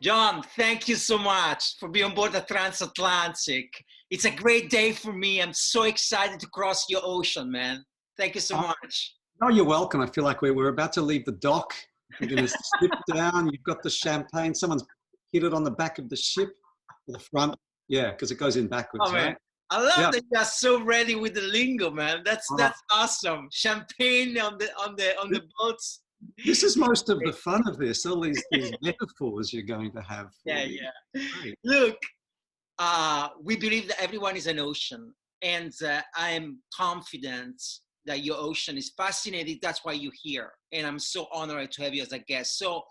John, thank you so much for being on board the transatlantic. It's a great day for me. I'm so excited to cross your ocean, man. Thank you so much. No, you're welcome. I feel like we're about to leave the dock. We're going to slip down. You've got the champagne. Someone's hit it on the back of the ship, or the front. Yeah, because it goes in backwards, Oh, man. right? I love Yeah. that you're so ready with the lingo, man. That's awesome. Champagne on the boats. This is most of the fun of this. All these metaphors you're going to have. Yeah. Great. Look, we believe that everyone is an ocean, and I'm confident that your ocean is fascinating. That's why you're here, and I'm so honored to have you as a guest. So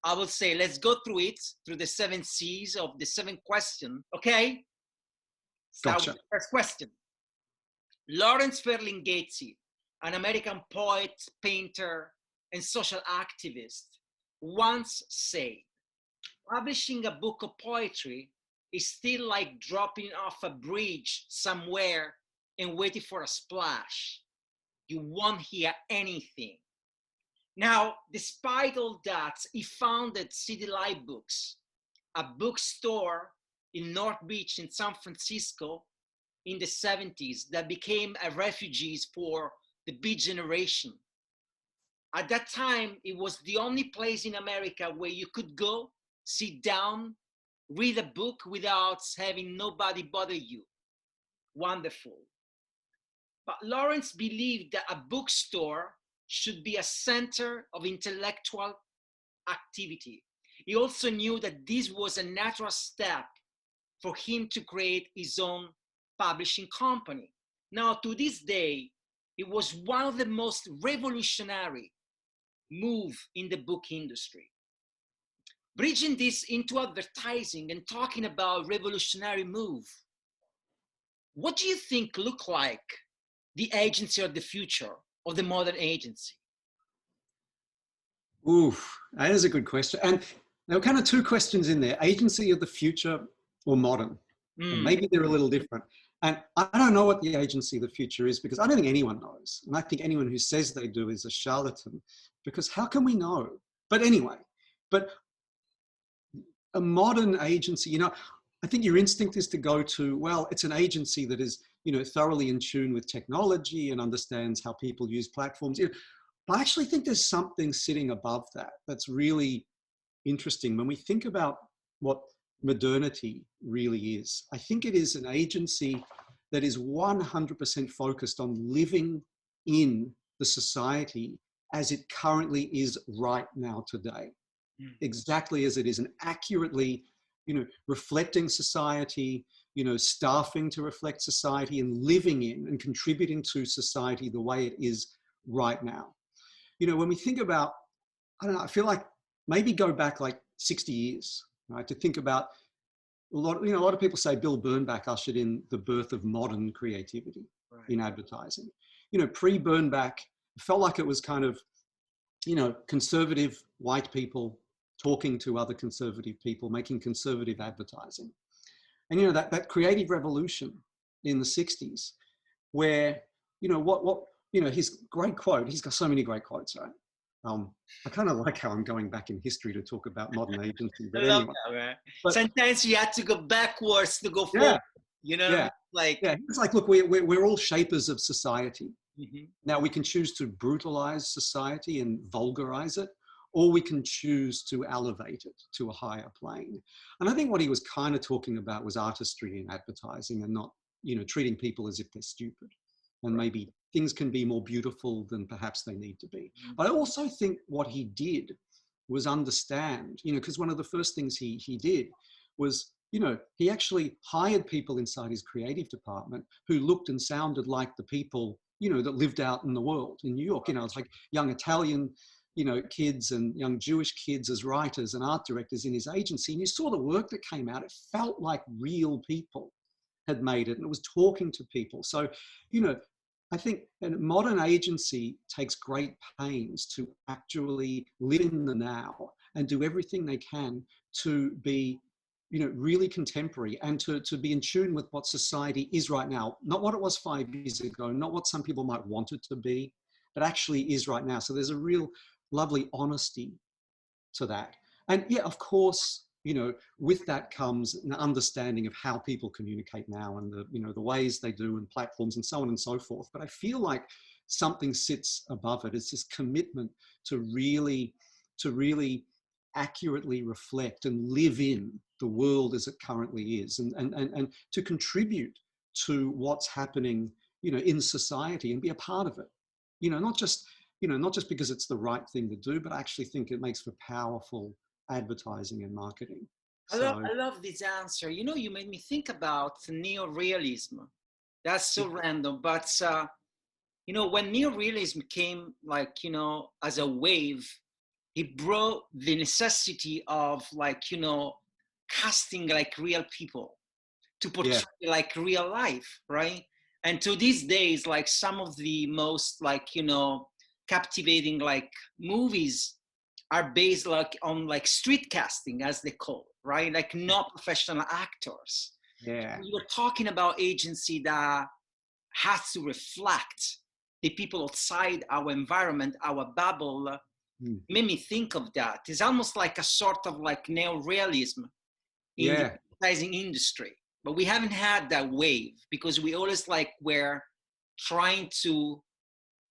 I will say, let's go through it, through the 7 C's of the 7 questions, okay? Start Gotcha. with the first question. Lawrence Ferlinghetti, an American poet, painter, and social activist, once said, publishing a book of poetry is still like dropping off a bridge somewhere and waiting for a splash. You won't hear anything. Now, despite all that, he founded City Light Books, a bookstore in North Beach in San Francisco in the 70s that became a refuge for the Beat generation. At that time, it was the only place in America where you could go, sit down, read a book without having nobody bother you. Wonderful. But Lawrence believed that a bookstore should be a center of intellectual activity. He also knew that this was a natural step for him to create his own publishing company. Now, to this day, it was one of the most revolutionary moves in the book industry. Bridging this into advertising and talking about revolutionary move, what do you think look like the agency of the future, of the modern agency? Oof, that is a good question. And there were kind of 2 questions in there: agency of the future or modern. And maybe they're a little different. And I don't know what the agency of the future is, because I don't think anyone knows. And I think anyone who says they do is a charlatan, because how can we know? But anyway, but a modern agency, you know, I think your instinct is to go to, well, it's an agency that is, you know, thoroughly in tune with technology and understands how people use platforms. But I actually think there's something sitting above that that's really interesting. When we think about what modernity really is, I think it is an agency that is 100% focused on living in the society as it currently is right now today, exactly as it is, and accurately, you know, reflecting society, you know, staffing to reflect society, and living in and contributing to society the way it is right now. You know, when we think about, I don't know, I feel like maybe go back like 60 years, right, to think about a lot of people say Bill Bernbach ushered in the birth of modern creativity in advertising. You know, pre-Bernbach, it felt like it was kind of, you know, conservative white people talking to other conservative people, making conservative advertising. And, you know, that creative revolution in the 60s, where, you know, you know, his great quote, he's got so many great quotes, right? I kind of like how I'm going back in history to talk about modern agency, but anyway. That, man. But sometimes you have to go backwards to go forward, you know? Yeah. Like, yeah, it's like, look, we're all shapers of society. Now we can choose to brutalize society and vulgarize it, or we can choose to elevate it to a higher plane. And I think what he was kind of talking about was artistry in advertising, and not, you know, treating people as if they're stupid. And maybe things can be more beautiful than perhaps they need to be. But I also think what he did was understand, you know, because one of the first things he did was, you know, he actually hired people inside his creative department who looked and sounded like the people, you know, that lived out in the world in New York. You know, it's like young Italian, you know, kids and young Jewish kids as writers and art directors in his agency. And you saw the work that came out. It felt like real people had made it, and it was talking to people. So, you know, I think a modern agency takes great pains to actually live in the now and do everything they can to be, you know, really contemporary, and to be in tune with what society is right now. Not what it was 5 years ago, not what some people might want it to be, but actually is right now. So there's a real lovely honesty to that. And yeah, of course, with that comes an understanding of how people communicate now and the ways they do and platforms and so on and so forth. But I feel like something sits above it. It's this commitment to really accurately reflect and live in the world as it currently is, and to contribute to what's happening, in society and be a part of it. Not just because it's the right thing to do, but I actually think it makes for powerful advertising and marketing. I love this answer. You made me think about neorealism. That's so random, but when neorealism came, as a wave, it brought the necessity of casting real people to portray real life, right? And to these days, some of the most captivating movies are based on street casting, as they call it, right? Not professional actors. Yeah. You were talking about agency that has to reflect the people outside our environment, our bubble. Made me think of that. It's almost like a sort of neorealism in the advertising industry. But we haven't had that wave because we always were trying to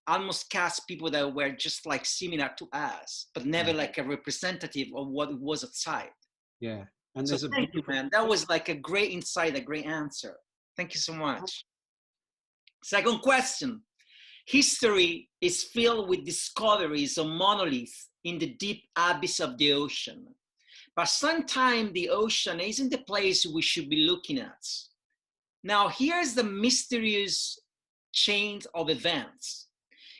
almost cast people that were just similar to us, but never a representative of what it was outside. Yeah. And so thank you, man. That was a great insight, a great answer. Thank you so much. Second question. History is filled with discoveries of monoliths in the deep abyss of the ocean. But sometimes the ocean isn't the place we should be looking at. Now, here's the mysterious chain of events.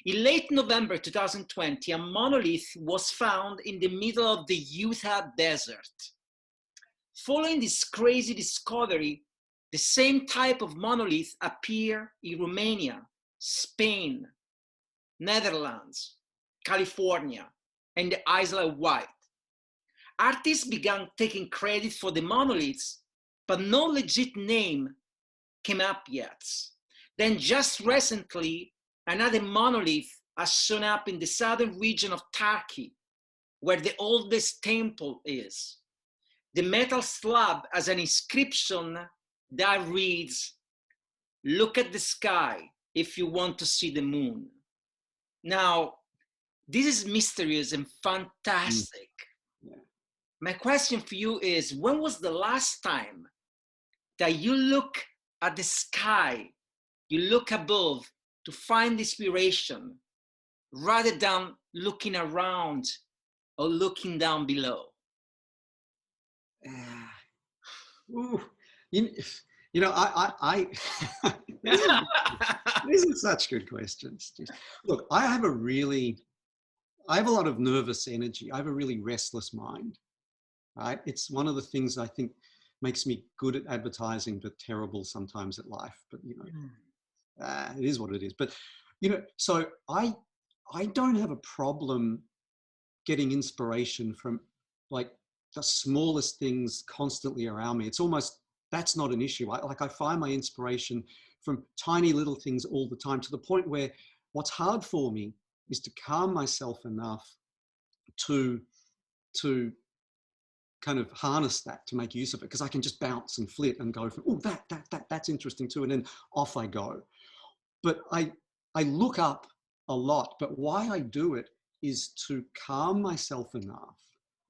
In late November 2020, a monolith was found in the middle of the Utah desert. Following this crazy discovery, the same type of monolith appeared in Romania, Spain, Netherlands, California, and the Isle of Wight. Artists began taking credit for the monoliths, but no legit name came up yet. Then just recently, another monolith has shown up in the southern region of Turkey, where the oldest temple is. The metal slab has an inscription that reads, "Look at the sky if you want to see the moon." Now, this is mysterious and fantastic. My question for you is, when was the last time that you look at the sky, you look above to find inspiration, rather than looking around or looking down below? These are such good questions. Look, I have a lot of nervous energy. I have a really restless mind. Right? It's one of the things I think makes me good at advertising, but terrible sometimes at life. But it is what it is. But so I don't have a problem getting inspiration from the smallest things constantly around me. It's almost, that's not an issue. I find my inspiration from tiny little things all the time, to the point where what's hard for me is to calm myself enough to kind of harness that, to make use of it, because I can just bounce and flit and go from, oh, that's interesting too, and then off I go. But I look up a lot, but why I do it is to calm myself enough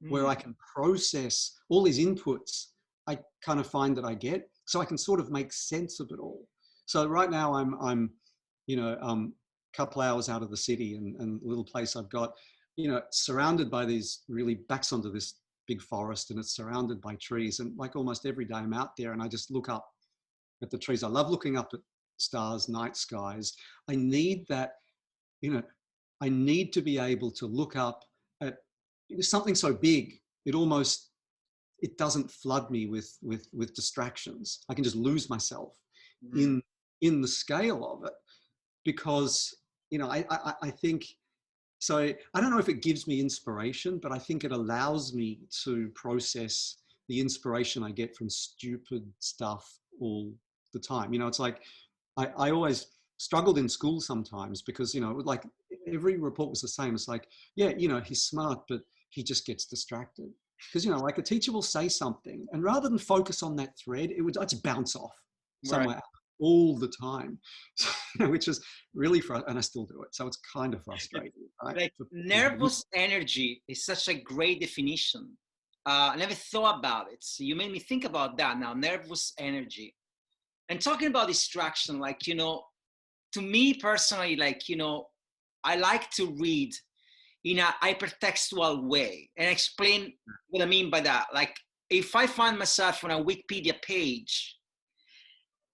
where I can process all these inputs I kind of find that I get, so I can sort of make sense of it all. So right now I'm couple hours out of the city, and a little place I've got, surrounded by these, really backs onto this big forest, and it's surrounded by trees. And almost every day I'm out there and I just look up at the trees. I love looking up at stars, night skies. I need that, I need to be able to look up at something so big, it doesn't flood me with distractions. I can just lose myself in the scale of it, because, I think, so I don't know if it gives me inspiration, but I think it allows me to process the inspiration I get from stupid stuff all the time. It's like, I always struggled in school sometimes because, every report was the same. It's like, yeah, he's smart, but he just gets distracted. Because, you know, like a teacher will say something and rather than focus on that thread, it would just bounce off somewhere all the time, which is really frustrating. And I still do it. So it's kind of frustrating. Right? Like nervous energy is such a great definition. I never thought about it. So you made me think about that now, nervous energy. And talking about distraction, like, you know, to me personally, like, you know, I like to read in a hypertextual way and explain what I mean by that. Like if I find myself on a Wikipedia page,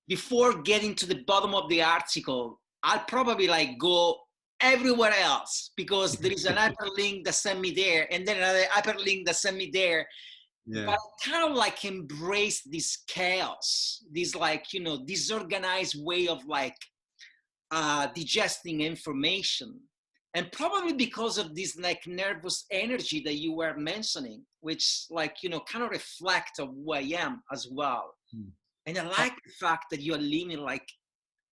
before getting to the bottom of the article, I'll probably like go everywhere else because there is an hyperlink that sent me there and then another hyperlink that sent me there. Yeah. But I kind of like embrace this chaos, this like, you know, disorganized way of like digesting information. And probably because of this like nervous energy that you were mentioning, which like, you know, kind of reflect of who I am as well. And I like the fact that you are leaning like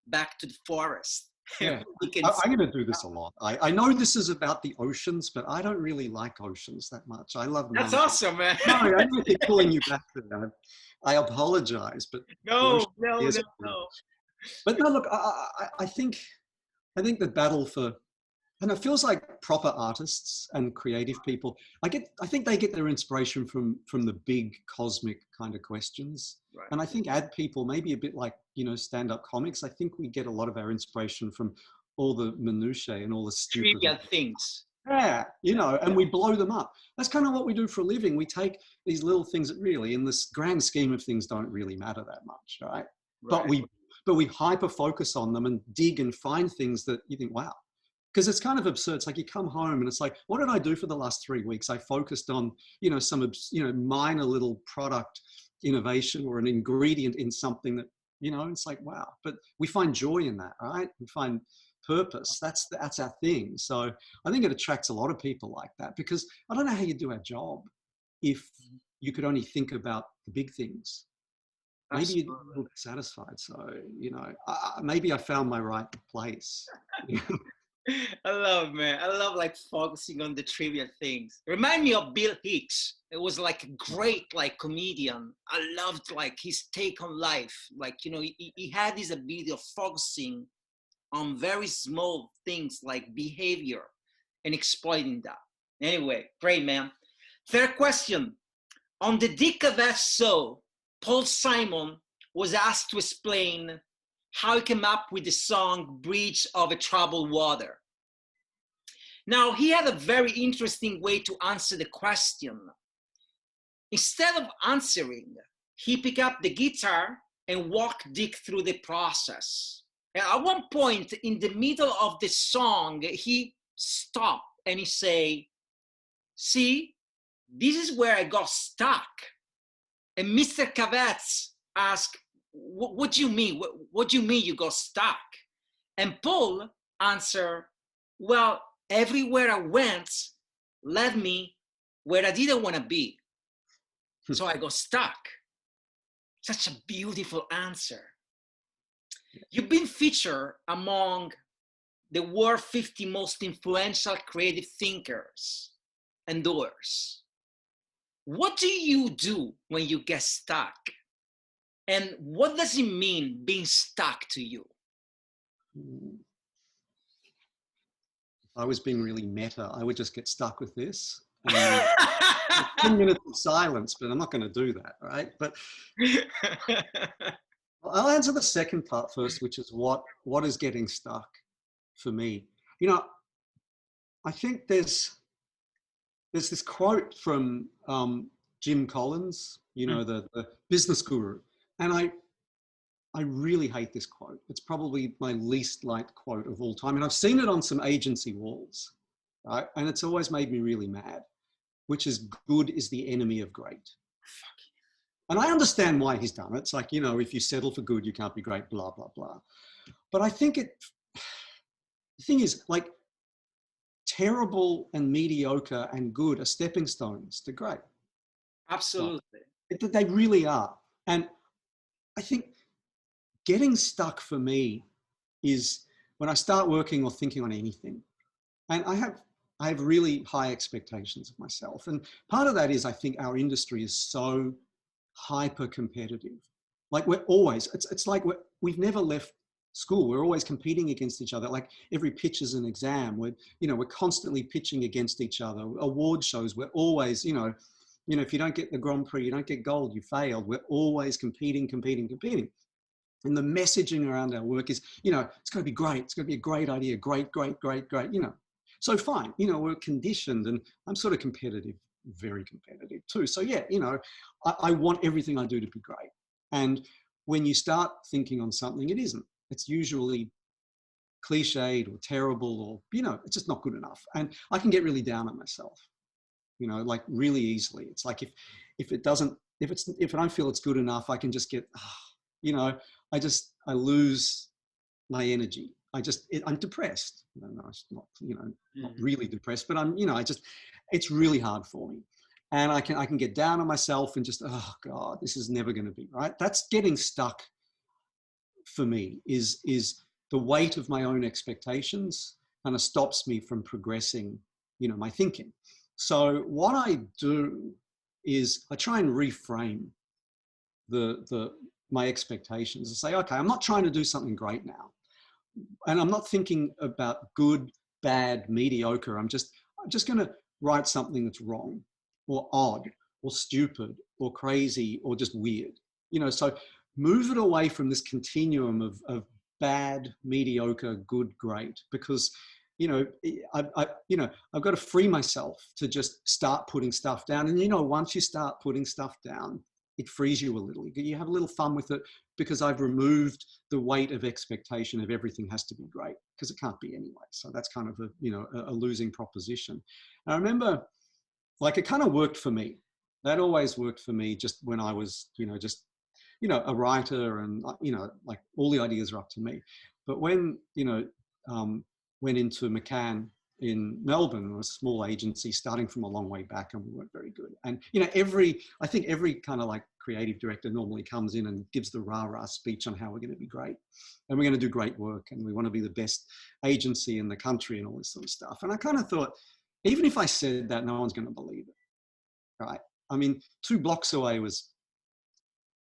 back to the forest. Yeah, I'm going to do this a lot. I know this is about the oceans, but I don't really like oceans that much. I love That's mountains. awesome, man. No, I don't keep pulling you back there. I apologize, but no. But no, look, I think the battle for, and it feels like proper artists and creative people, I think they get their inspiration from the big cosmic kind of questions. Right. And I think ad people, maybe a bit like, you know, stand-up comics, I think we get a lot of our inspiration from all the minutiae and all the stupid trivial things. Yeah, you know, and we blow them up. That's kind of what we do for a living. We take these little things that really, in this grand scheme of things, don't really matter that much, right? But we hyper focus on them and dig and find things that you think, wow. Because it's kind of absurd. It's like you come home and it's like, what did I do for the last 3 weeks? I focused on, you know, some, you know, minor little product innovation or an ingredient in something that, you know, it's like, wow. But we find joy in that, right? We find purpose. That's our thing. So I think it attracts a lot of people like that, because I don't know how you do our job if you could only think about the big things. Maybe you'd be satisfied. So, you know, maybe I found my right place. I love, man. I love like focusing on the trivial things. Remind me of Bill Hicks. It was like a great like comedian. I loved like his take on life. Like, you know, he had this ability of focusing on very small things like behavior and exploiting that. Anyway, great, man. Third question. On the Dick Cavett show, Paul Simon was asked to explain how he came up with the song Bridge Over Troubled Water. Now, he had a very interesting way to answer the question. Instead of answering, he picked up the guitar and walked Dick through the process. And at one point in the middle of the song, he stopped and he said, see, this is where I got stuck. And Mr. Cavett asked, what do you mean? What do you mean you got stuck? And Paul answered, well, everywhere I went led me where I didn't want to be. So I got stuck. Such a beautiful answer. You've been featured among the world's 50 most influential creative thinkers and doers. What do you do when you get stuck? And what does it mean being stuck to you? If I was being really meta, I would just get stuck with this. 10 minutes of silence, but I'm not going to do that, right? But I'll answer the second part first, which is what is getting stuck for me. You know, I think there's this quote from Jim Collins, you know, the business guru, and I really hate this quote. It's probably my least liked quote of all time, and I've seen it on some agency walls, right? And it's always made me really mad, which is good is the enemy of great. And I understand why he's done it. It's like, you know, if you settle for good, you can't be great, blah, blah, blah. But I think the thing is, like, terrible and mediocre and good are stepping stones to great. Absolutely. So, they really are. And I think getting stuck for me is when I start working or thinking on anything. And I have I have really high expectations of myself. And part of that is I think our industry is so hyper competitive. Like we're always, it's like we've never left school. We're always competing against each other. Like every pitch is an exam. We're constantly pitching against each other. Award shows, we're always, if you don't get the Grand Prix, you don't get gold, you failed. We're always competing. And the messaging around our work is, it's going to be great. It's going to be a great idea. Great. So fine, we're conditioned, and I'm sort of competitive, very competitive too. So yeah, I want everything I do to be great. And when you start thinking on something, it isn't. It's usually cliched or terrible, or, it's just not good enough. And I can get really down on myself, like really easily. It's like if I don't feel it's good enough, I can just get, I lose my energy. I'm depressed. No, it's not, not really depressed, but it's really hard for me. And I can get down on myself and just, oh God, this is never going to be right. That's getting stuck for me, is the weight of my own expectations kind of stops me from progressing, my thinking. So what I do is I try and reframe my expectations and say, okay, I'm not trying to do something great now. And I'm not thinking about good, bad, mediocre. I'm just going to write something that's wrong or odd or stupid or crazy or just weird. So move it away from this continuum of bad, mediocre, good, great, because, I've got to free myself to just start putting stuff down. And, once you start putting stuff down, it frees you a little. You have a little fun with it, because I've removed the weight of expectation of everything has to be great, because it can't be anyway. So that's kind of a losing proposition. And I remember, like, it kind of worked for me. That always worked for me, just when I was, a writer, and, like all the ideas are up to me. But when, went into McCann in Melbourne, a small agency starting from a long way back, and we weren't very good. And, I think every kind of like creative director normally comes in and gives the rah-rah speech on how we're going to be great and we're going to do great work and we want to be the best agency in the country and all this sort of stuff. And I kind of thought, even if I said that, no one's going to believe it, right? I mean, 2 blocks away was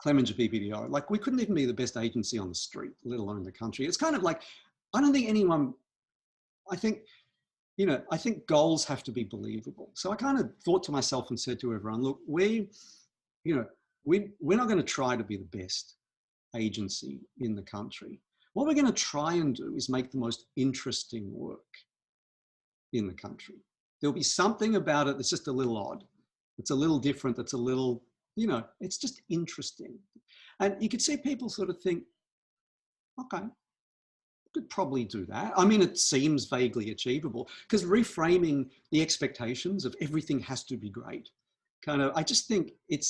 Clemenger BBDO. Like, we couldn't even be the best agency on the street, let alone the country. It's kind of like, I don't think anyone, I think goals have to be believable. So I kind of thought to myself and said to everyone, look, we're not going to try to be the best agency in the country. What we're going to try and do is make the most interesting work in the country. There'll be something about it that's just a little odd. It's a little different. That's a little, it's just interesting. And you could see people sort of think, okay, could probably do that. I mean, it seems vaguely achievable, because reframing the expectations of everything has to be great, kind of, I just think it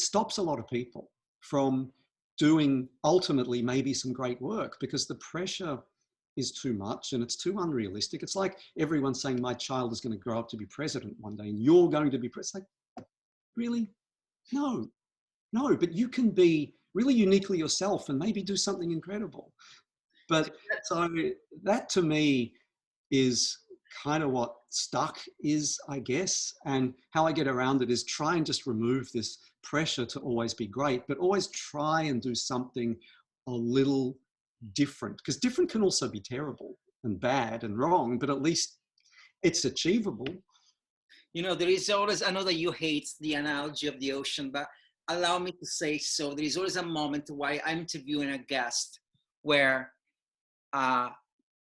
stops a lot of people from doing ultimately maybe some great work, because the pressure is too much and it's too unrealistic. It's like everyone saying my child is going to grow up to be president one day and you're going to be president. Like, really? No, but you can be really uniquely yourself and maybe do something incredible. But so that to me is kind of what stuck is, I guess. And how I get around it is try and just remove this pressure to always be great, but always try and do something a little different, because different can also be terrible and bad and wrong, but at least it's achievable. There is always, I know that you hate the analogy of the ocean, but allow me to say so. There is always a moment while I'm interviewing a guest where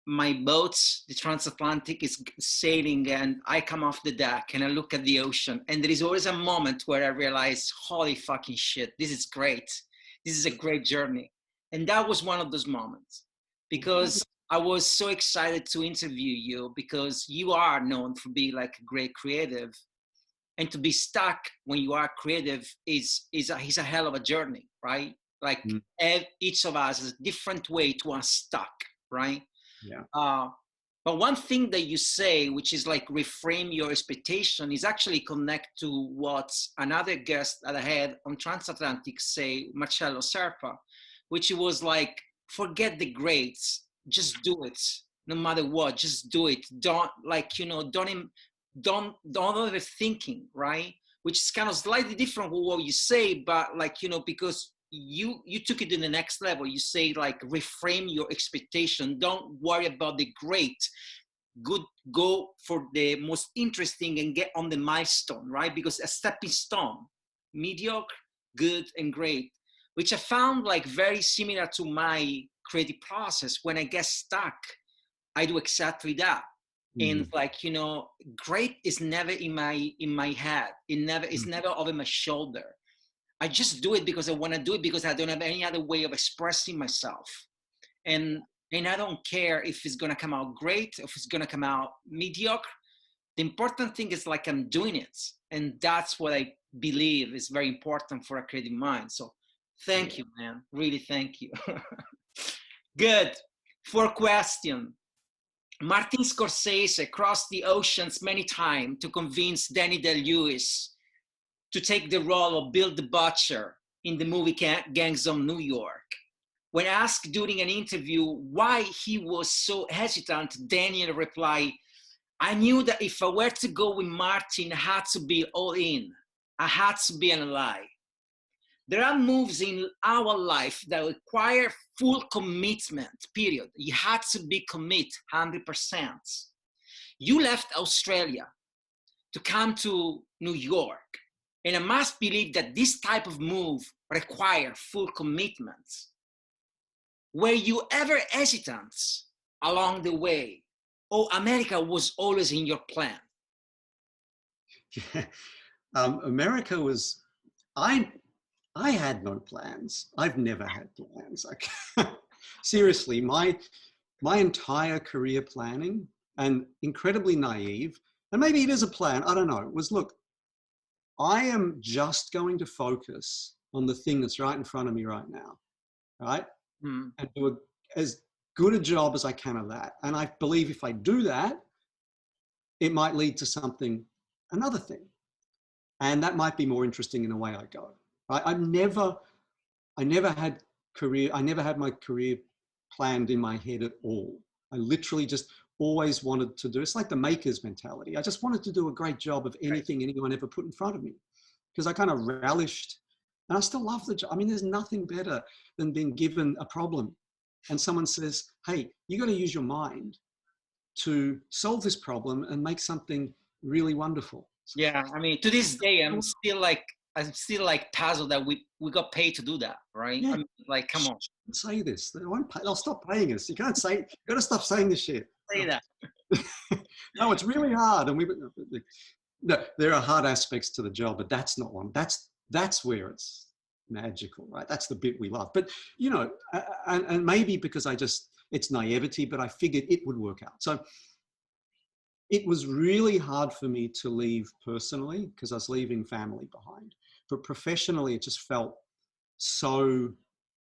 my boat, the transatlantic, is sailing and I come off the deck and I look at the ocean, and there is always a moment where I realize, holy fucking shit, this is great. This is a great journey. And that was one of those moments, because I was so excited to interview you, because you are known for being like a great creative, and to be stuck when you are creative is a hell of a journey, right? Like each of us has a different way to unstuck, right? Yeah. But one thing that you say, which is like reframe your expectation, is actually connect to what another guest that I had on Transatlantic say, Marcello Serpa, which was like, forget the grades, just do it. no matter what. Just do it. Don't don't overthinking, right? Which is kind of slightly different from what you say, but because you took it to the next level. You say reframe your expectation. Don't worry about the great. Good, go for the most interesting and get on the milestone, right? Because a stepping stone, mediocre, good, and great, which I found very similar to my creative process. When I get stuck, I do exactly that. And great is never in my head. It's never over my shoulder. I just do it because I want to do it, because I don't have any other way of expressing myself. And I don't care if it's going to come out great, if it's going to come out mediocre. The important thing is I'm doing it. And that's what I believe is very important for a creative mind. So thank you, man. Really, thank you. Good. 4th question. Martin Scorsese crossed the oceans many times to convince Danny Day-Lewis to take the role of Bill the Butcher in the movie Gangs of New York. When asked during an interview why he was so hesitant, Daniel replied, "I knew that if I were to go with Martin, I had to be all in. I had to be an ally. There are moves in our life that require full commitment, period. You had to be commit 100%. You left Australia to come to New York, and I must believe that this type of move requires full commitment. Were you ever hesitant along the way? Or America was always in your plan?" Yeah. America was, I had no plans. I've never had plans. Seriously, my entire career planning, and incredibly naive, and maybe it is a plan, I don't know, was, look, I am just going to focus on the thing that's right in front of me right now, right? And do as good a job as I can of that. And I believe if I do that, it might lead to something, another thing. And that might be more interesting in the way I go. Right? I never had my career planned in my head at all. I literally just always wanted to do, it's like the maker's mentality. I just wanted to do a great job of anything anyone ever put in front of me, because I kind of relished, and I still love the job. I mean, there's nothing better than being given a problem and someone says, "Hey, you got to use your mind to solve this problem and make something really wonderful." Yeah, I mean, to this day, I'm still puzzled that we got paid to do that, right? Yeah. I mean, come on. Say this. They won't pay. They'll stop paying us. You can't say. You got to stop saying this shit. Say that. No, it's really hard, and no, there are hard aspects to the job, but that's not one. That's where it's magical, right? That's the bit we love. But and maybe because it's naivety, but I figured it would work out. So it was really hard for me to leave personally, because I was leaving family behind. But professionally, it just felt so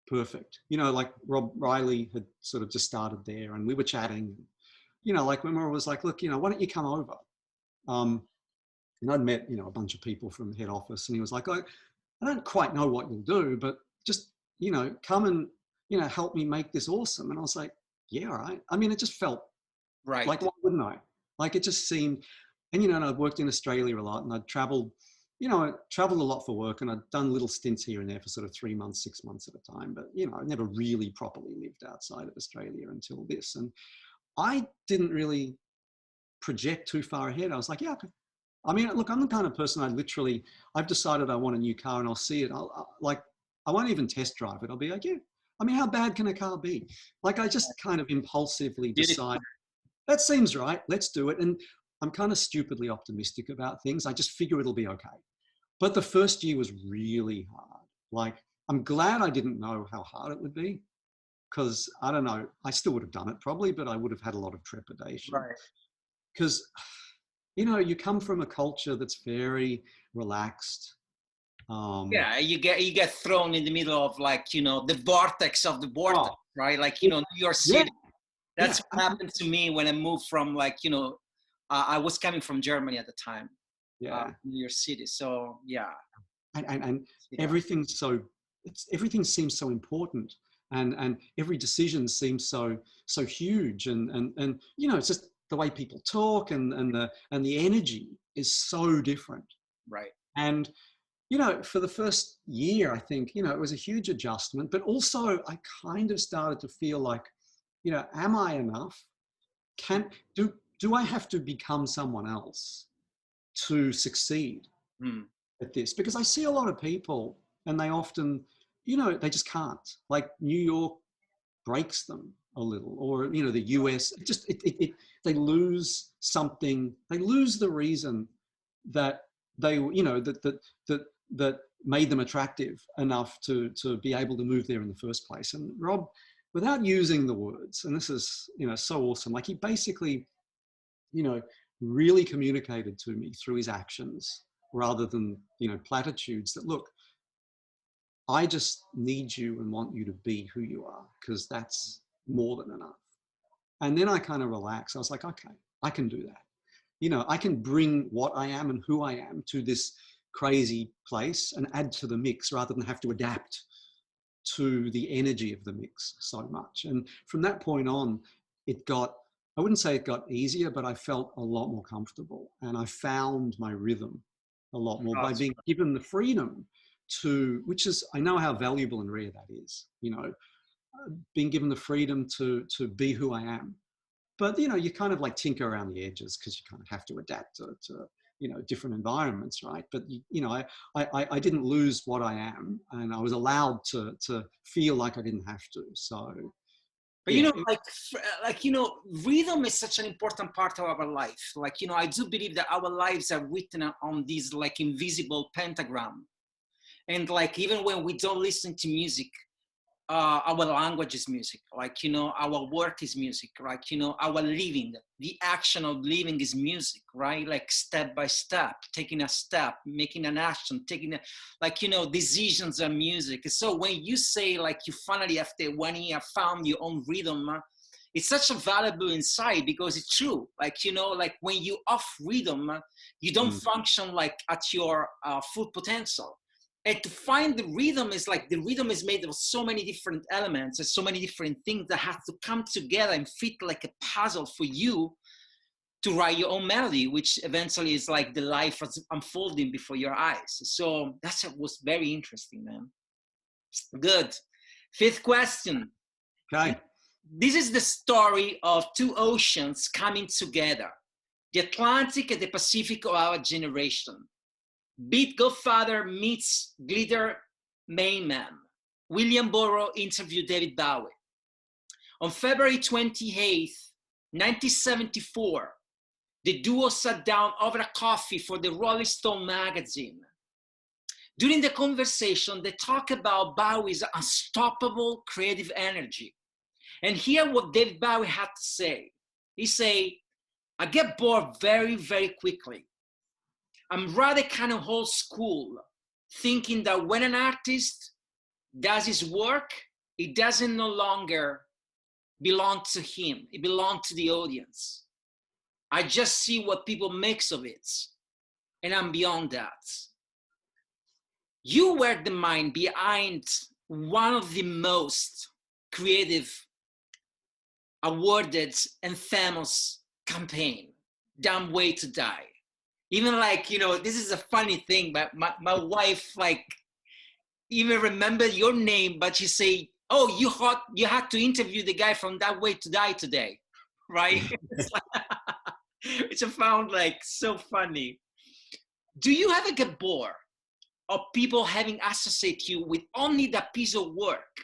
perfect. Like Rob Riley had sort of just started there, and we were chatting. When Rob was like, "Look, why don't you come over?" And I'd met, a bunch of people from head office, and he was like, "I don't quite know what you'll do, but just, come and, help me make this awesome." And I was like, "Yeah, all right." I mean, it just felt right. Like, why wouldn't I? It just seemed, and, and I'd worked in Australia a lot, and I'd traveled, I traveled a lot for work, and I'd done little stints here and there for sort of 3 months, 6 months at a time. But, I never really properly lived outside of Australia until this. And I didn't really project too far ahead. I was like, yeah, okay. I mean, look, I'm the kind of person I've decided I want a new car, and I'll see it. I won't even test drive it. I'll be like, yeah. I mean, how bad can a car be? I just kind of impulsively decide, that seems right, let's do it. And I'm kind of stupidly optimistic about things. I just figure it'll be okay. But the first year was really hard. I'm glad I didn't know how hard it would be, because I don't know, I still would have done it probably, but I would have had a lot of trepidation. Right. Because, you come from a culture that's very relaxed. Yeah, you get thrown in the middle of the vortex of the vortex, right? New York City. Yeah. That's what happened to me when I moved from I was coming from Germany at the time. New York City. So yeah. And everything seems so important. and every decision seems so huge, and you know, it's just the way people talk, and the energy is so different. Right. And you know, for the first year, I think, you know, it was a huge adjustment, but also I kind of started to feel like, you know, am I enough? Do I have to become someone else to succeed at this? Because I see a lot of people, and they often, you know, they just can't. Like New York breaks them a little, or you know, the US, they lose something. They lose the reason that they, you know, that made them attractive enough to be able to move there in the first place. And Rob, without using the words, and this is, you know, so awesome, like he basically, you know, really communicated to me through his actions rather than, you know, platitudes, that look, I just need you and want you to be who you are, because that's more than enough. And then I kind of relaxed. I was like, okay, I can do that. You know, I can bring what I am and who I am to this crazy place and add to the mix rather than have to adapt to the energy of the mix so much. And from that point on, it got, I wouldn't say it got easier, but I felt a lot more comfortable, and I found my rhythm a lot more by being given the freedom to, which is, I know how valuable and rare that is, you know, being given the freedom to be who I am. But, you know, you kind of like tinker around the edges because you kind of have to adapt to you know, different environments, right? But, you know, I didn't lose what I am, and I was allowed to feel like I didn't have to. So, but you know, like, you know, rhythm is such an important part of our life. Like, you know, I do believe that our lives are written on this like invisible pentagram. And like, even when we don't listen to music, our language is music. Like, you know, our work is music, right? You know, our living, the action of living is music, right? Like step by step, taking a step, making an action, taking a, like, you know, decisions are music. So when you say like you finally after 1 year found your own rhythm, it's such a valuable insight, because it's true. Like, you know, like when you off rhythm, you don't function like at your full potential. And to find the rhythm is like, the rhythm is made of so many different elements and so many different things that have to come together and fit like a puzzle for you to write your own melody, which eventually is like the life unfolding before your eyes. So that's what was very interesting, man. Good. Fifth question. okay. This is the story of two oceans coming together, the Atlantic and the Pacific of our generation. Beat Godfather meets Glitter main man. William Burroughs interviewed David Bowie. On February 28th, 1974, the duo sat down over a coffee for the Rolling Stone magazine. During the conversation, they talk about Bowie's unstoppable creative energy. And hear what David Bowie had to say. He said, I get bored very, very quickly. I'm rather kind of old school, thinking that when an artist does his work, it doesn't no longer belong to him. It belongs to the audience. I just see what people makes of it, and I'm beyond that. You were the mind behind one of the most creative, awarded, and famous campaign, Dumb Way to Die. Even like, you know, this is a funny thing, but my wife like even remember your name, but she say, oh, you had to interview the guy from That Way to Die today, right? Which I found like so funny. Do you ever get bored of people having associate you with only that piece of work?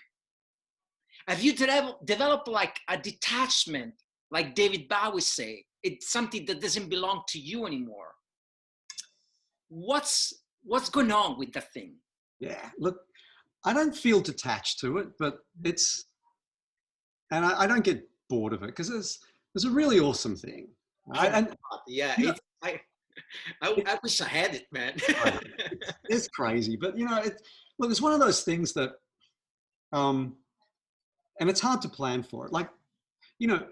Have you developed like a detachment, like David Bowie say, it's something that doesn't belong to you anymore? What's going on with that thing? Yeah, look, I don't feel detached to it, but it's, and I don't get bored of it, because it's a really awesome thing. Right? And yeah, you know, I wish I had it, man. It's crazy, but you know, look, it's one of those things that, and it's hard to plan for it. Like, you know,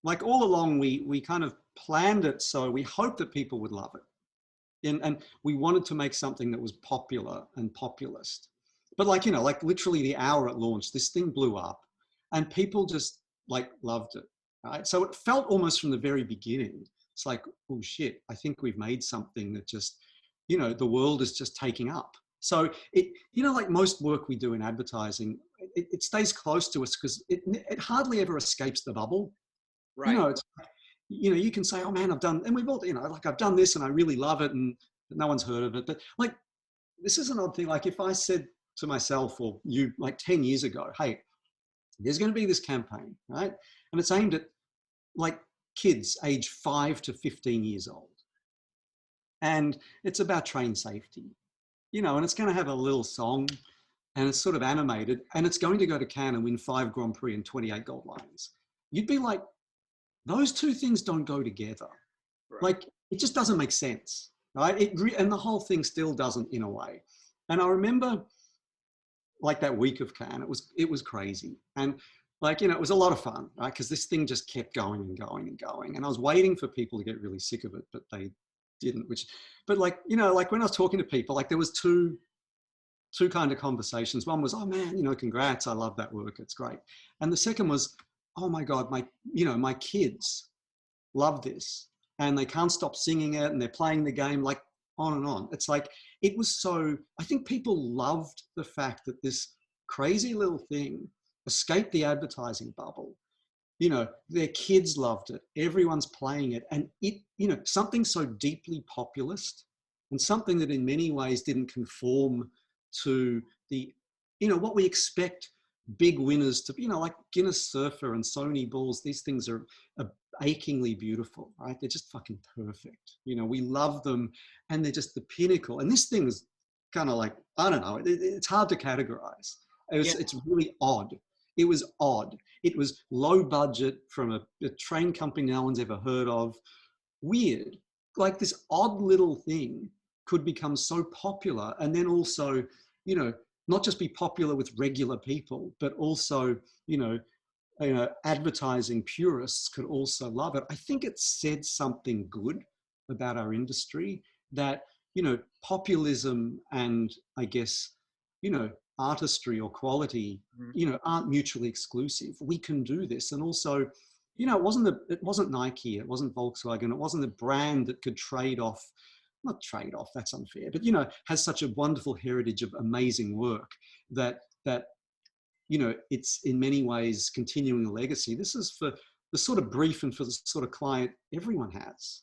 like all along, we kind of planned it so we hoped that people would love it. And we wanted to make something that was popular and populist. But like, you know, like literally the hour it launched, this thing blew up and people just like loved it, right? So it felt almost from the very beginning, it's like, oh shit, I think we've made something that just, you know, the world is just taking up. So it, you know, like most work we do in advertising, it stays close to us because it hardly ever escapes the bubble. Right. You know, it's, you know, you can say, oh man, I've done, and we've all, you know, like I've done this and I really love it and no one's heard of it. But like, this is an odd thing. Like if I said to myself or you like 10 years ago, hey, there's going to be this campaign, right? And it's aimed at like kids age 5 to 15 years old. And it's about train safety, you know, and it's going to have a little song and it's sort of animated and it's going to go to Cannes and win 5 Grand Prix and 28 gold lions. You'd be like, those two things don't go together. Right. Like it just doesn't make sense, right? And the whole thing still doesn't in a way. And I remember like that week of Cannes, it was crazy. And like, you know, it was a lot of fun, right? Because this thing just kept going and going and going. And I was waiting for people to get really sick of it, but they didn't, but like, you know, like when I was talking to people, like there was two kind of conversations. One was, oh man, you know, congrats, I love that work, it's great. And the second was, oh my God, my kids love this and they can't stop singing it and they're playing the game, like on and on. It's like, it was so, I think people loved the fact that this crazy little thing escaped the advertising bubble. You know, their kids loved it. Everyone's playing it. And it, you know, something so deeply populist and something that in many ways didn't conform to the, you know, what we expect big winners to, you know, like Guinness Surfer and Sony balls, these things are achingly beautiful, right? They're just fucking perfect. You know, we love them and they're just the pinnacle. And this thing was kind of like, I don't know, it's hard to categorize. It's really odd. It was odd. It was low budget from a train company no one's ever heard of. Weird. Like this odd little thing could become so popular and then also, you know, not just be popular with regular people, but also, you know, advertising purists could also love it. I think it said something good about our industry that, you know, populism and I guess, you know, artistry or quality, you know, aren't mutually exclusive. We can do this. And also, you know, it wasn't Nike, it wasn't Volkswagen, it wasn't a brand that could not trade off, that's unfair, but, you know, has such a wonderful heritage of amazing work that, you know, it's in many ways continuing a legacy. This is for the sort of brief and for the sort of client everyone has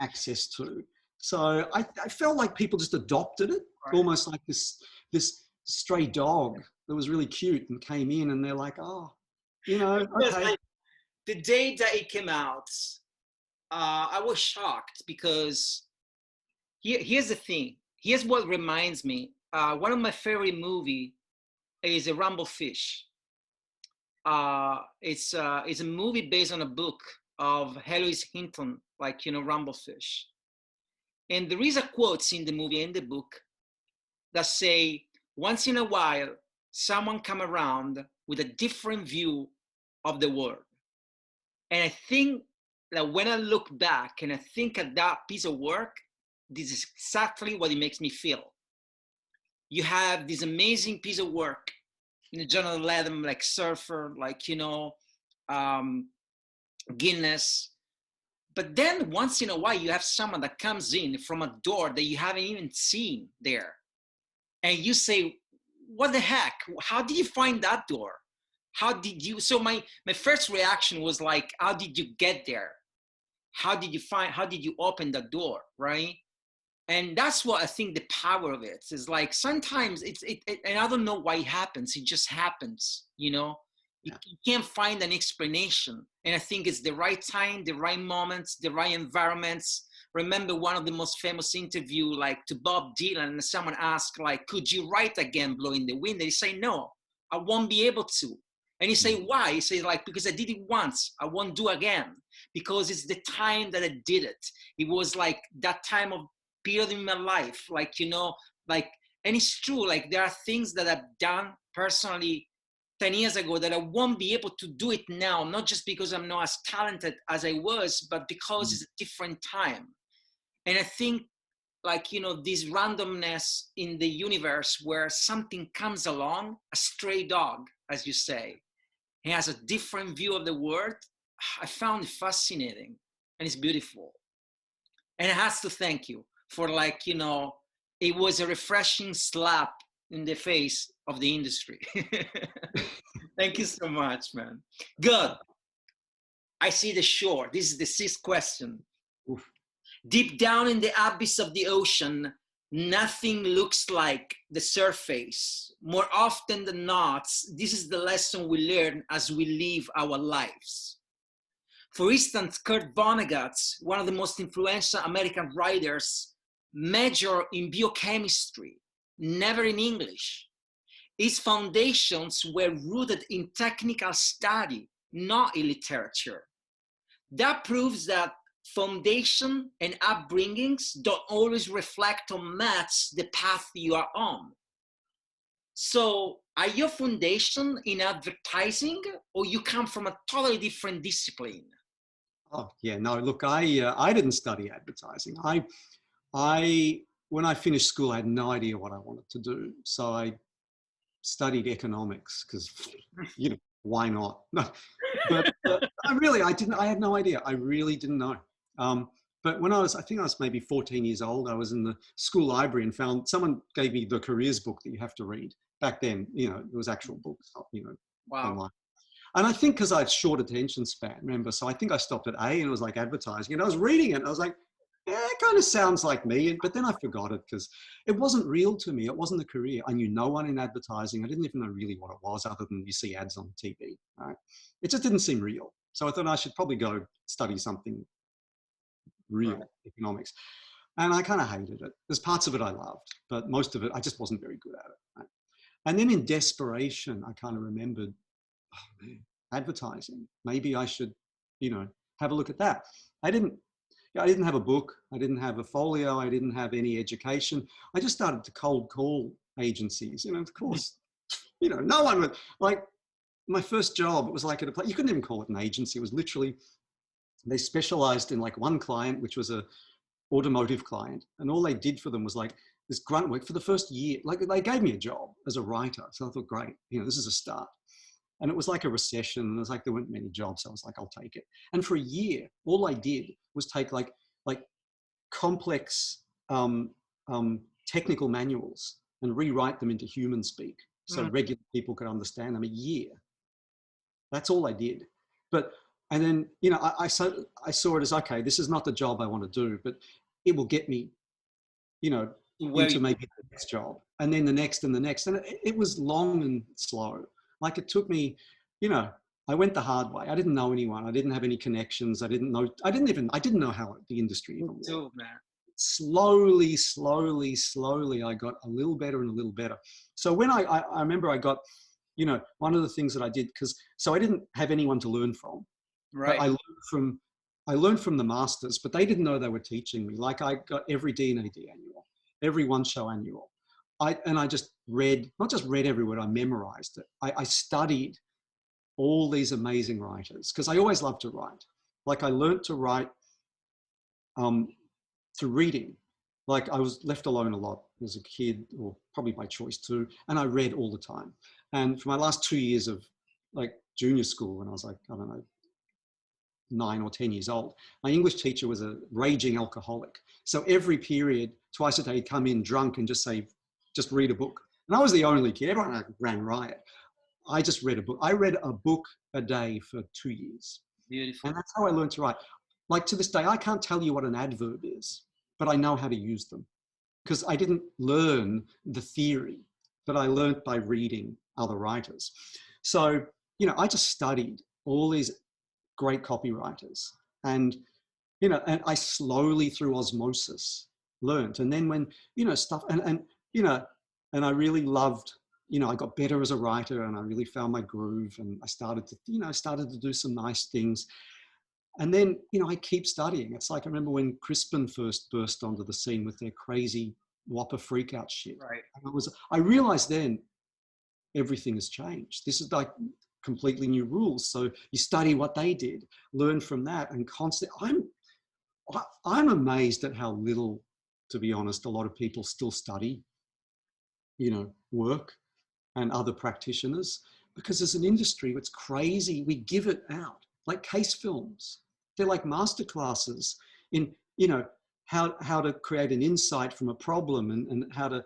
access to. So I felt like people just adopted it, almost like this stray dog that was really cute and came in and they're like, oh, you know, okay. Like, the day that it came out, I was shocked because here's the thing. Here's what reminds me. One of my favorite movie is a Rumble Fish. It's a movie based on a book of Heloise Hinton, like, you know, Rumble Fish. And there is a quote in the movie and the book that say, once in a while, someone come around with a different view of the world. And I think that when I look back and I think at that piece of work, this is exactly what it makes me feel. You have this amazing piece of work in the John Ledham, like Surfer, like, you know, Guinness. But then once in a while, you have someone that comes in from a door that you haven't even seen there. And you say, what the heck? How did you find that door? How did you, so my first reaction was like, how did you get there? How did you open the door, right? And that's what I think the power of it is. Like sometimes and I don't know why it happens. It just happens, you know? You can't find an explanation. And I think it's the right time, the right moments, the right environments. Remember one of the most famous interview, like to Bob Dylan, and someone asked, like, could you write again, Blow in the Wind? And he say, no, I won't be able to. And he say, why? He say, like, because I did it once, I won't do again. Because it's the time that I did it. It was like that time of period in my life, like, you know, like, and it's true, like there are things that I've done personally 10 years ago that I won't be able to do it now, not just because I'm not as talented as I was, but because it's a different time. And I think like, you know, this randomness in the universe where something comes along, a stray dog, as you say, he has a different view of the world. I found it fascinating and it's beautiful. And I have to thank you for, like, you know, it was a refreshing slap in the face of the industry. Thank you so much, man. Good. I see the shore. This is the sixth question. Oof. Deep down in the abyss of the ocean, nothing looks like the surface. More often than not, this is the lesson we learn as we live our lives. For instance, Kurt Vonnegut, one of the most influential American writers, majored in biochemistry, never in English. His foundations were rooted in technical study, not in literature. That proves that foundation and upbringings don't always reflect or match the path you are on. So are your foundation in advertising, or you come from a totally different discipline? Oh yeah, no, look, I didn't study advertising. When I finished school, I had no idea what I wanted to do. So I studied economics because, you know, why not? No, but I had no idea. I really didn't know. But when I think I was maybe 14 years old, I was in the school library and someone gave me the careers book that you have to read. Back then, you know, it was actual books, not, you know, Wow. online. And I think because I had short attention span, remember, so I think I stopped at A and it was like advertising. And I was reading it and I was like, yeah, it kind of sounds like me. But then I forgot it because it wasn't real to me. It wasn't a career. I knew no one in advertising. I didn't even know really what it was other than you see ads on TV, right? It just didn't seem real. So I thought I should probably go study something real, right. Economics. And I kind of hated it. There's parts of it I loved, but most of it, I just wasn't very good at it. Right? And then in desperation, I kind of remembered, oh man, advertising. Maybe I should, you know, have a look at that. I didn't have a book. I didn't have a folio. I didn't have any education. I just started to cold call agencies. You know, of course, you know, no one would, like, my first job, it was like at a place, you couldn't even call it an agency. It was literally, they specialized in like one client, which was a automotive client. And all they did for them was like this grunt work for the first year. Like they gave me a job as a writer. So I thought, great, you know, this is a start. And it was like a recession. And it was like, there weren't many jobs. So I was like, I'll take it. And for a year, all I did was take like complex technical manuals and rewrite them into human speak. So regular people could understand them. A year. That's all I did. And then, you know, I saw it as, okay, this is not the job I want to do, but it will get me, you know, into maybe the next job. And then the next and the next. And it was long and slow. Like it took me, you know, I went the hard way. I didn't know anyone. I didn't have any connections. I didn't know how the industry even worked. So, man. Slowly, I got a little better and a little better. So when I remember I got, you know, one of the things that I did, so I didn't have anyone to learn from. Right. I learned from the masters, but they didn't know they were teaching me. Like I got every D&AD annual, every One Show annual. I just read, not just read every word, I memorized it. I studied all these amazing writers because I always loved to write. Like I learned to write through reading. Like I was left alone a lot as a kid, or probably by choice too. And I read all the time. And for my last 2 years of like junior school, when I was like, I don't know, 9 or 10 years old, my English teacher was a raging alcoholic. So every period, twice a day, he'd come in drunk and just say, just read a book. And I was the only kid. Everyone ran riot. I just read a book. I read a book a day for 2 years. Beautiful. And that's how I learned to write. Like to this day, I can't tell you what an adverb is, but I know how to use them because I didn't learn the theory, but I learned by reading other writers. So, you know, I just studied all these great copywriters and, you know, and I slowly through osmosis learned. And then when, you know, stuff and you know, and I really loved, you know, I got better as a writer and I really found my groove and I started to do some nice things. And then, you know, I keep studying. It's like, I remember when Crispin first burst onto the scene with their crazy Whopper freakout shit. Right. And I realized then everything has changed. This is like completely new rules. So you study what they did, learn from that and constantly, I'm amazed at how little to be honest, a lot of people still study, work and other practitioners, because as an industry, it's crazy. We give it out like case films. They're like masterclasses in, how to create an insight from a problem and how to,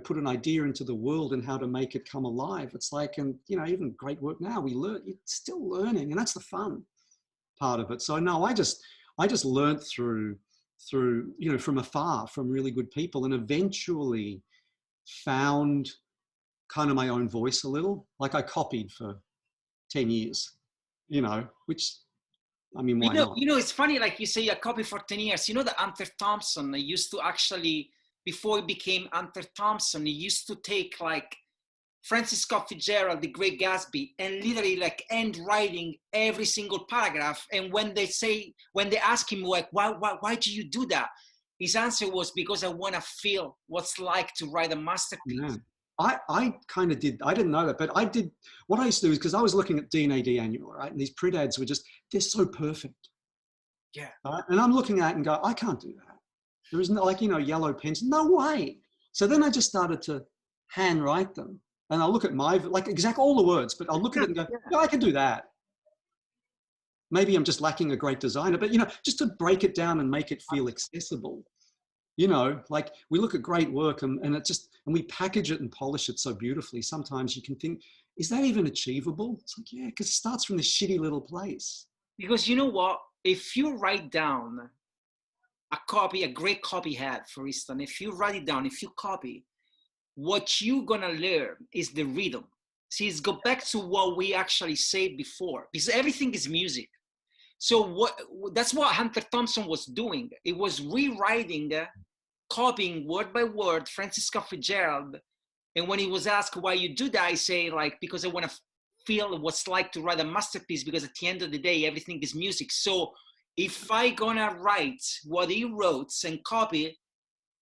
put an idea into the world and how to make it come alive. It's like, and, even great work now, you're still learning, and that's the fun part of it. So no, I just learned through, from afar, from really good people, and eventually found kind of my own voice a little. Like I copied for 10 years, which, I mean, why not? It's funny, like you say, a copy for 10 years. That Hunter Thompson used to actually, before he became Hunter Thompson, he used to take like Francis Scott Fitzgerald, The Great Gatsby, and literally like end writing every single paragraph. And when they ask him like, why do you do that? His answer was, because I want to feel what's like to write a masterpiece. Yeah. I kind of did, I didn't know that, but I did, what I used to do is, because I was looking at D&AD Annual, right? And these print ads were just, they're so perfect. Yeah. Right? And I'm looking at it and go, I can't do that. There isn't like, yellow pens, no way. So then I just started to hand write them. And I'll look at all the words, but I'll look at it and go, I can do that. Maybe I'm just lacking a great designer, but just to break it down and make it feel accessible. Like we look at great work and we package it and polish it so beautifully. Sometimes you can think, is that even achievable? It's like, yeah, because it starts from this shitty little place. Because you know what? If you write down a great copy head, for instance, if you write it down, if you copy, what you're gonna learn is the rhythm. See, it's go back to what we actually said before, because everything is music. So that's what Hunter Thompson was doing. It was rewriting, copying word by word Francis Scott Fitzgerald. And when he was asked why you do that, I say, like, because I want to feel what's like to write a masterpiece, because at the end of the day, everything is music. So if I gonna write what he wrote and copy,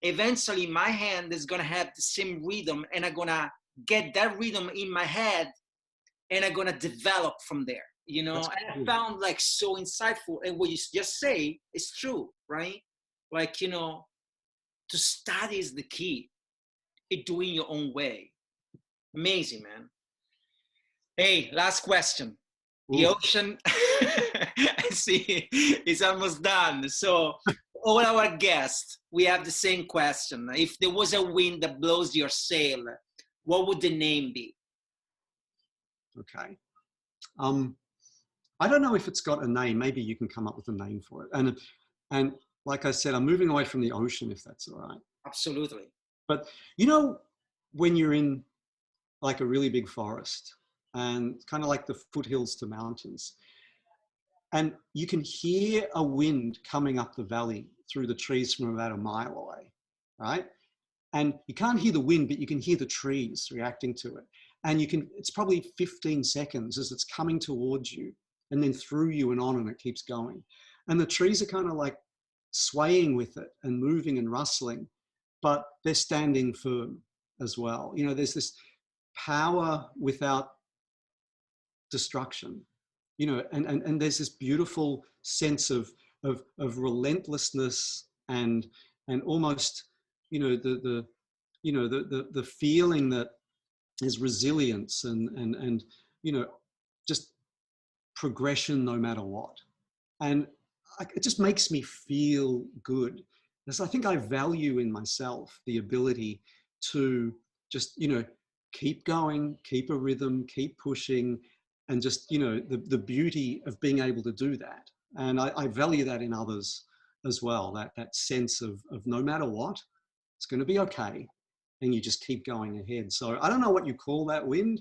eventually my hand is gonna have the same rhythm, and I'm gonna get that rhythm in my head, and I'm gonna develop from there. And I found like so insightful, and what you just say is true, right? Like, to study is the key. It doing your own way. Amazing, man. Hey, last question. Ooh. The ocean, I see, is almost done. So all our guests, we have the same question. If there was a wind that blows your sail, what would the name be? Okay. I don't know if it's got a name. Maybe you can come up with a name for it. And like I said, I'm moving away from the ocean, if that's all right. Absolutely. But when you're in like a really big forest, and kind of like the foothills to mountains, and you can hear a wind coming up the valley through the trees from about a mile away, right? And you can't hear the wind, but you can hear the trees reacting to it. And it's probably 15 seconds as it's coming towards you, and then through you and on, and it keeps going. And the trees are kind of like swaying with it and moving and rustling, but they're standing firm as well. There's this power without destruction, and there's this beautiful sense of relentlessness and almost, the feeling that there's resilience and just progression no matter what. And it just makes me feel good, because I think I value in myself the ability to just, keep going, keep a rhythm, keep pushing, and just, the beauty of being able to do that. And I value that in others as well, that sense of no matter what, it's going to be okay. And you just keep going ahead. So I don't know what you call that wind,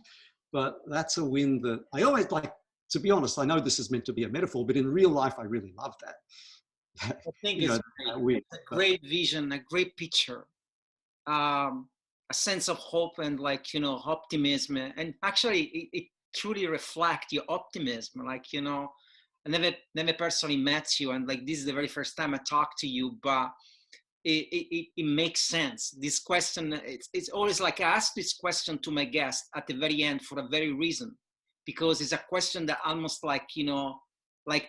but that's a wind that I always like. To be honest, I know this is meant to be a metaphor, but in real life, I really love that. I think it's a great vision, a great picture, a sense of hope and optimism. And actually, it truly reflects your optimism. Like, I never personally met you, and this is the very first time I talk to you, but it makes sense. This question, it's always like I ask this question to my guests at the very end for a very reason. Because it's a question that almost like the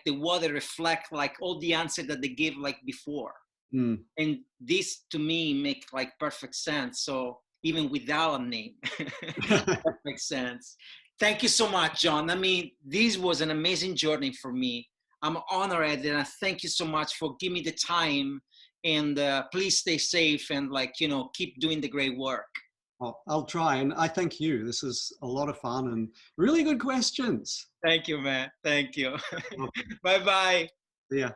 water reflect all the answer that they gave before. Mm. And this to me make like perfect sense. So even without a name, perfect sense. Thank you so much, John. I mean, this was an amazing journey for me. I'm honored, and I thank you so much for giving me the time. And please stay safe and keep doing the great work. I'll try, and I thank you. This is a lot of fun and really good questions. Thank you, man. Thank you. Bye-bye. Yeah.